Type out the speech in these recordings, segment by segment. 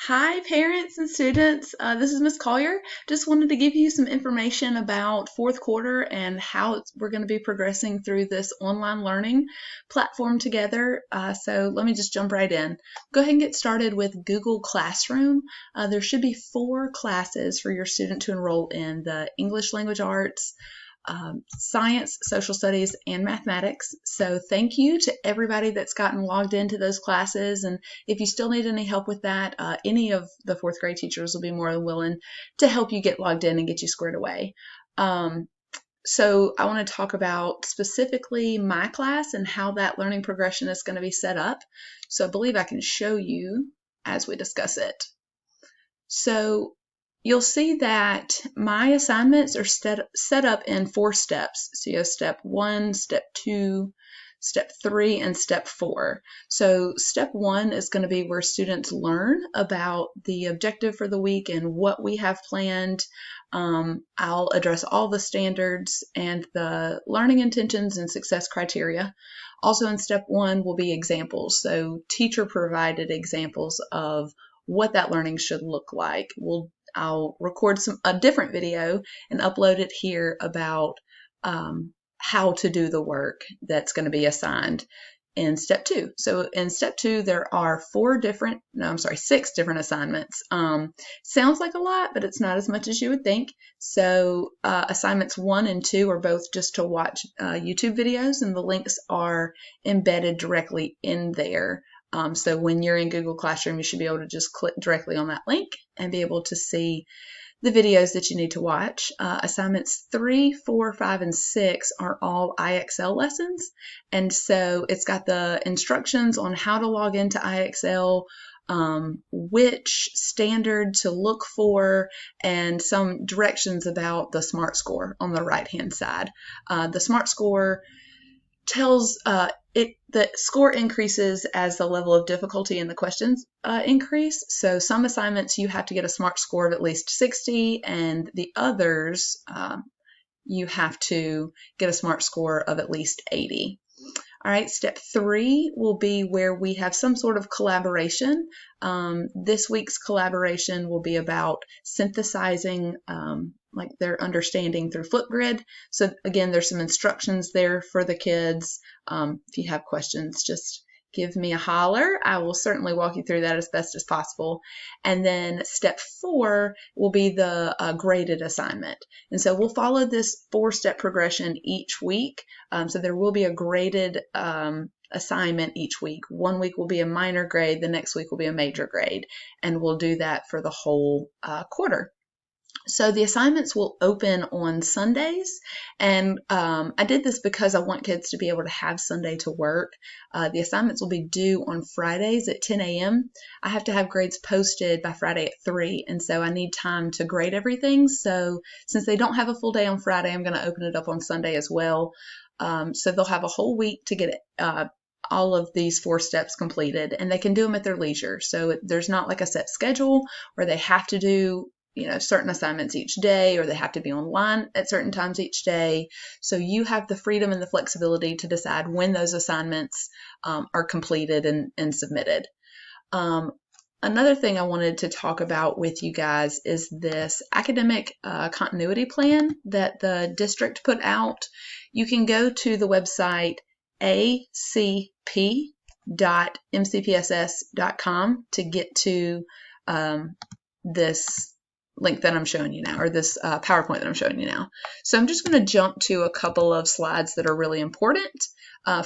Hi, parents and students. This is Miss Collier. Just wanted to give you some information about fourth quarter and how we're going to be progressing through this online learning platform together. So let me just jump right in. Go ahead and get started with Google Classroom. There should be 4 classes for your student to enroll in: the English Language Arts, science, social studies, and mathematics. So thank you to everybody that's gotten logged into those classes. And if you still need any help with that, any of the 4th grade teachers will be more than willing to help you get logged in and get you squared away. So I want to talk about specifically my class and how that learning progression is going to be set up. So I believe I can show you as we discuss it. So you'll see that my assignments are set up in 4 steps. So you have step 1, step 2, step 3, and step 4. So step 1 is going to be where students learn about the objective for the week and what we have planned. I'll address all the standards and the learning intentions and success criteria. Also in step 1 will be examples. So teacher provided examples of what that learning should look like. I'll record a different video and upload it here about how to do the work that's going to be assigned in step 2. So in step 2, there are 6 different assignments. Sounds like a lot, but it's not as much as you would think. So assignments 1 and 2 are both just to watch YouTube videos, and the links are embedded directly in there. So when you're in Google Classroom, you should be able to just click directly on that link and be able to see the videos that you need to watch. Assignments 3, 4, 5, and 6 are all IXL lessons. And so it's got the instructions on how to log into IXL, which standard to look for, and some directions about the SMART score on the right-hand side. The SMART score tells the score increases as the level of difficulty in the questions increase. So some assignments you have to get a SMART score of at least 60, and the others you have to get a SMART score of at least 80. All right, step 3 will be where we have some sort of collaboration. This week's collaboration will be about synthesizing like their understanding through Flipgrid. So again, there's some instructions there for the kids. If you have questions, just give me a holler. I will certainly walk you through that as best as possible. And then step 4 will be the graded assignment. And so we'll follow this 4-step progression each week. So there will be a graded assignment each week. One week will be a minor grade, the next week will be a major grade, and we'll do that for the whole quarter. So the assignments will open on Sundays, and I did this because I want kids to be able to have Sunday to work. The assignments will be due on Fridays at 10 a.m. I have to have grades posted by Friday at 3, and so I need time to grade everything. So since they don't have a full day on Friday, I'm going to open it up on Sunday as well. So they'll have a whole week to get all of these 4 steps completed, and they can do them at their leisure. So there's not like a set schedule where they have to do certain assignments each day, or they have to be online at certain times each day. So you have the freedom and the flexibility to decide when those assignments are completed and submitted. Another thing I wanted to talk about with you guys is this academic continuity plan that the district put out. You can go to the website acp.mcpss.com to get to this link that I'm showing you now, or this PowerPoint that I'm showing you now. So I'm just going to jump to a couple of slides that are really important.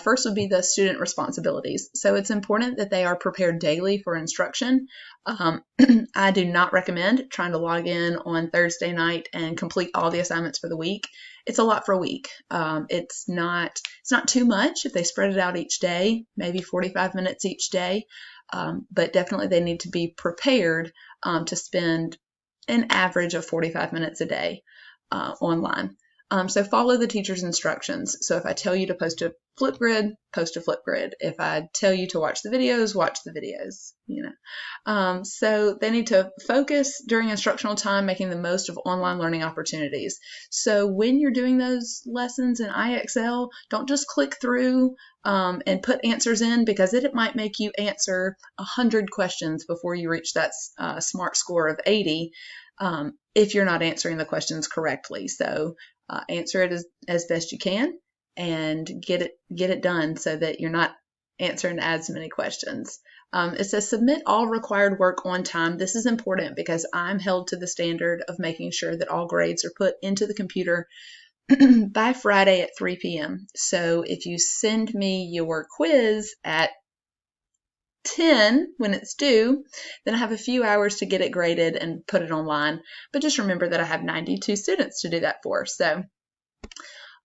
First would be the student responsibilities. So it's important that they are prepared daily for instruction. I do not recommend trying to log in on Thursday night and complete all the assignments for the week. It's a lot for a week. It's not too much if they spread it out each day, maybe 45 minutes each day, but definitely they need to be prepared to spend an average of 45 minutes a day online. So follow the teacher's instructions. So if I tell you to post a Flipgrid, post a Flipgrid. If I tell you to watch the videos, watch the videos, So they need to focus during instructional time, making the most of online learning opportunities. So when you're doing those lessons in IXL, don't just click through and put answers in, because it might make you answer 100 questions before you reach that SMART score of 80 if you're not answering the questions correctly. So answer it as best you can and get it done so that you're not answering as many questions. It says submit all required work on time. This is important because I'm held to the standard of making sure that all grades are put into the computer by Friday at 3 p.m. So if you send me your quiz at 10 when it's due, then I have a few hours to get it graded and put it online. But just remember that I have 92 students to do that for. So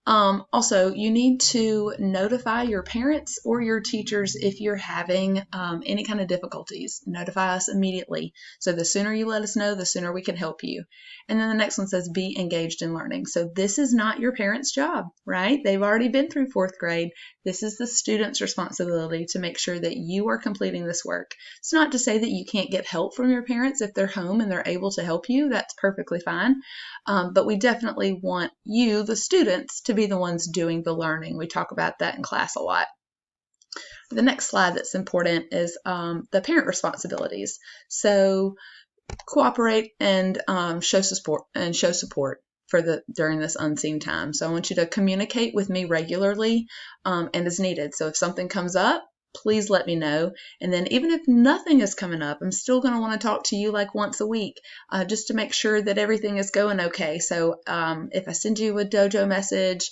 also, you need to notify your parents or your teachers if you're having any kind of difficulties. Notify us immediately. So the sooner you let us know, the sooner we can help you. And then the next one says be engaged in learning. So this is not your parents' job, right? They've already been through 4th grade. This is the student's responsibility to make sure that you are completing this work. It's not to say that you can't get help from your parents if they're home and they're able to help you. That's perfectly fine. But we definitely want you, the students, to be the ones doing the learning. We talk about that in class a lot. The next slide that's important is the parent responsibilities. So cooperate and show support for during this unseen time. So I want you to communicate with me regularly and as needed. So if something comes up, please let me know. And then even if nothing is coming up, I'm still going to want to talk to you like once a week just to make sure that everything is going okay. So if I send you a dojo message,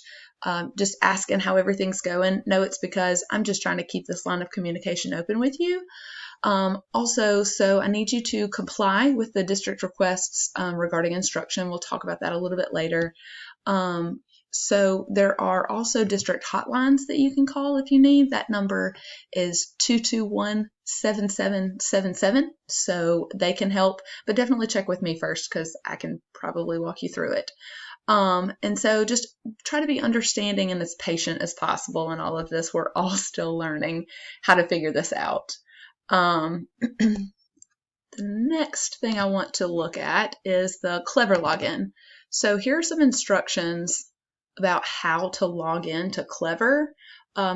just asking how everything's going, no, it's because I'm just trying to keep this line of communication open with you. Also, so I need you to comply with the district requests regarding instruction. We'll talk about that a little bit later. So there are also district hotlines that you can call if you need. That number is 221-7777. So they can help, but definitely check with me first because I can probably walk you through it. And so just try to be understanding and as patient as possible in all of this. We're all still learning how to figure this out. The next thing I want to look at is the Clever login. So here are some instructions about how to log in to Clever.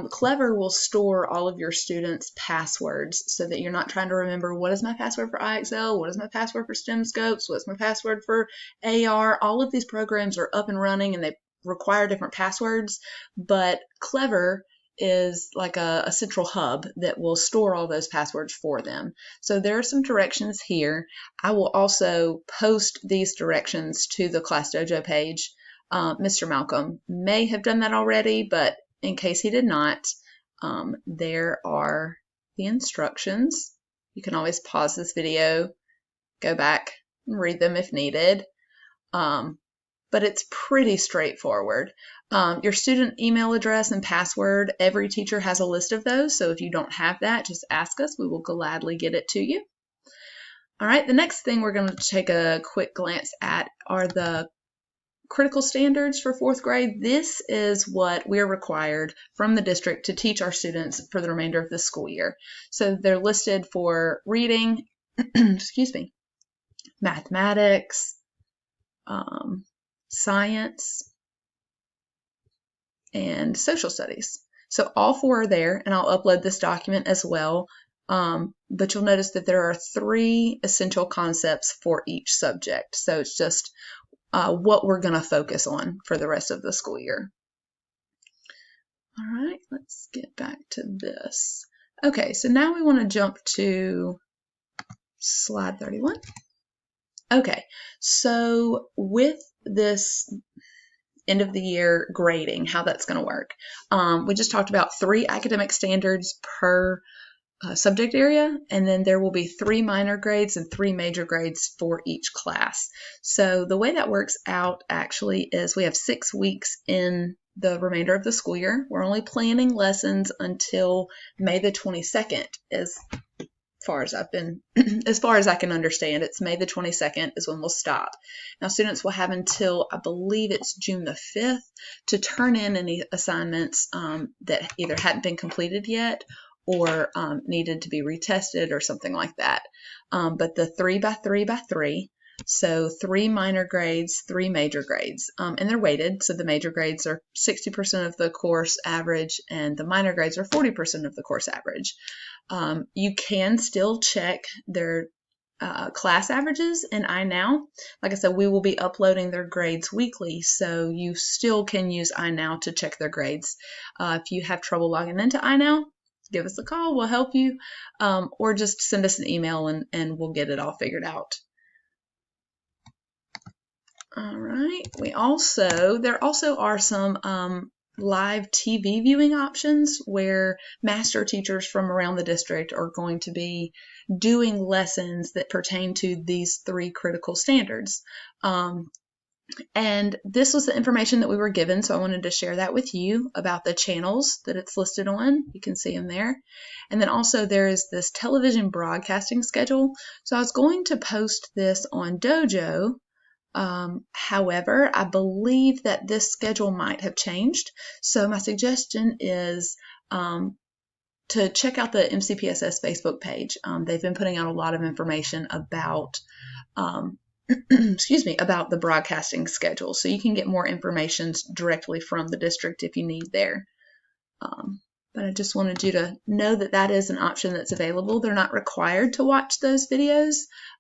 Clever will store all of your students' passwords so that you're not trying to remember what is my password for IXL, what is my password for STEMscopes, what's my password for AR. All of these programs are up and running and they require different passwords, but Clever is like a central hub that will store all those passwords for them. So there are some directions here. I will also post these directions to the Class Dojo page. Mr. Malcolm may have done that already, but in case he did not, there are the instructions. You can always pause this video, go back and read them if needed. But it's pretty straightforward. Your student email address and password, every teacher has a list of those. So if you don't have that, just ask us. We will gladly get it to you. All right, the next thing we're going to take a quick glance at are the critical standards for 4th grade. This is what we're required from the district to teach our students for the remainder of the school year. So they're listed for reading, excuse me, mathematics, science, and social studies. So all 4 are there, and I'll upload this document as well. But you'll notice that there are 3 essential concepts for each subject. So it's just what we're going to focus on for the rest of the school year. All right, let's get back to this. Okay, so now we want to jump to slide 31. Okay, so with this end of the year grading, how that's going to work. We just talked about 3 academic standards per subject area, and then there will be 3 minor grades and 3 major grades for each class. So the way that works out actually is we have 6 weeks in the remainder of the school year. We're only planning lessons until May the 22nd is far as I've been, as far as I can understand, it's May the 22nd is when we'll stop. Now, students will have until, I believe it's June the 5th, to turn in any assignments that either hadn't been completed yet or needed to be retested or something like that. But the 3x3x3, so 3 minor grades, 3 major grades, and they're weighted. So the major grades are 60% of the course average, and the minor grades are 40% of the course average. You can still check their class averages in iNow. Like I said, we will be uploading their grades weekly, so you still can use iNow to check their grades. If you have trouble logging into iNow, give us a call, we'll help you, or just send us an email and we'll get it all figured out. All right, there also are some live TV viewing options where master teachers from around the district are going to be doing lessons that pertain to these 3 critical standards. And this was the information that we were given, so I wanted to share that with you about the channels that it's listed on. You can see them there. And then also there is this television broadcasting schedule. So I was going to post this on Dojo. However, I believe that this schedule might have changed. So my suggestion is to check out the MCPSS Facebook page. They've been putting out a lot of information about about the broadcasting schedule, so you can get more information directly from the district if you need there. But I just wanted you to know that that is an option that's available. They're not required to watch those videos,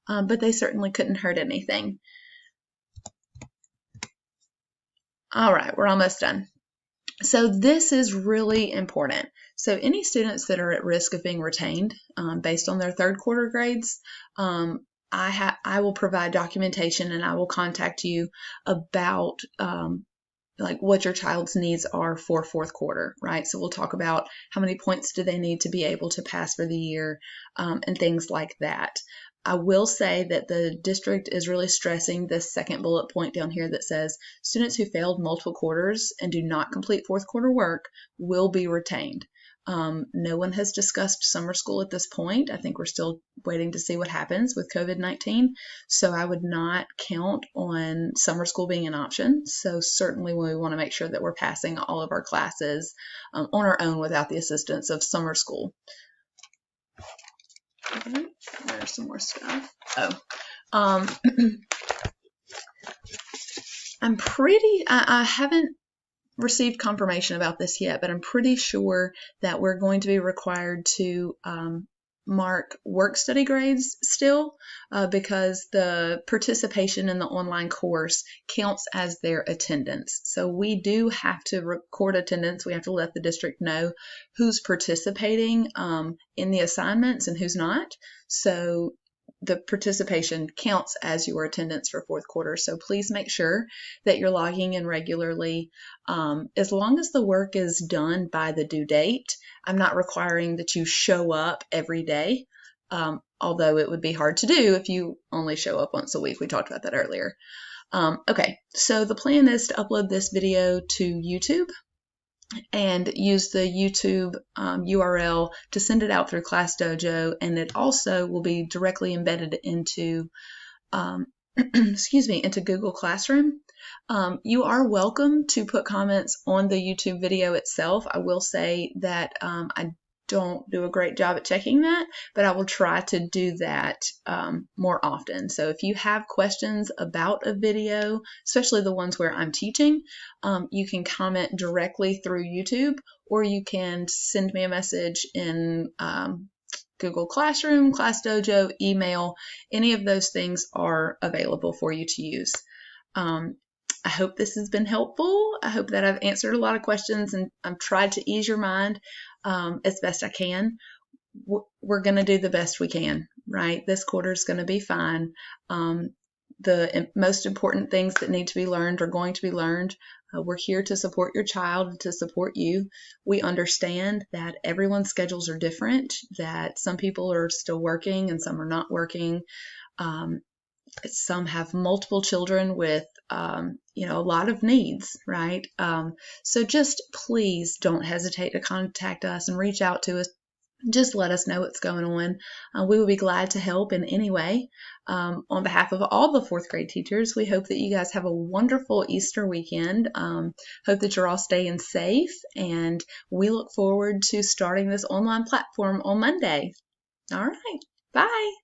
but they certainly couldn't hurt anything. All right, we're almost done. So this is really important. So any students that are at risk of being retained based on their 3rd quarter grades, I will provide documentation and I will contact you about like what your child's needs are for 4th quarter, right? So we'll talk about how many points do they need to be able to pass for the year and things like that. I will say that the district is really stressing this second bullet point down here that says students who failed multiple quarters and do not complete 4th quarter work will be retained. No one has discussed summer school at this point. I think we're still waiting to see what happens with COVID-19. So I would not count on summer school being an option. So certainly we want to make sure that we're passing all of our classes on our own without the assistance of summer school. Okay, there's some more stuff. I haven't received confirmation about this yet, but I'm pretty sure that we're going to be required to mark work study grades still because the participation in the online course counts as their attendance. So we do have to record attendance. We have to let the district know who's participating in the assignments and who's not. So the participation counts as your attendance for 4th quarter. So please make sure that you're logging in regularly. As long as the work is done by the due date, I'm not requiring that you show up every day, although it would be hard to do if you only show up once a week. We talked about that earlier. Okay, so the plan is to upload this video to YouTube and use the YouTube URL to send it out through ClassDojo, and it also will be directly embedded into into Google Classroom. You are welcome to put comments on the YouTube video itself. I will say that I don't do a great job at checking that, but I will try to do that more often. So if you have questions about a video, especially the ones where I'm teaching, you can comment directly through YouTube, or you can send me a message in Google Classroom, ClassDojo, email. Any of those things are available for you to use. I hope this has been helpful. I hope that I've answered a lot of questions and I've tried to ease your mind as best I can. We're going to do the best we can, right? This quarter is going to be fine. The most important things that need to be learned are going to be learned. We're here to support your child, to support you. We understand that everyone's schedules are different, that some people are still working and some are not working. Some have multiple children with, a lot of needs, right? So just please don't hesitate to contact us and reach out to us just let us know what's going on. We will be glad to help in any way. On behalf of all the fourth grade teachers, we hope that you guys have a wonderful Easter weekend. Hope that you're all staying safe, and we look forward to starting this online platform on Monday. All right. Bye.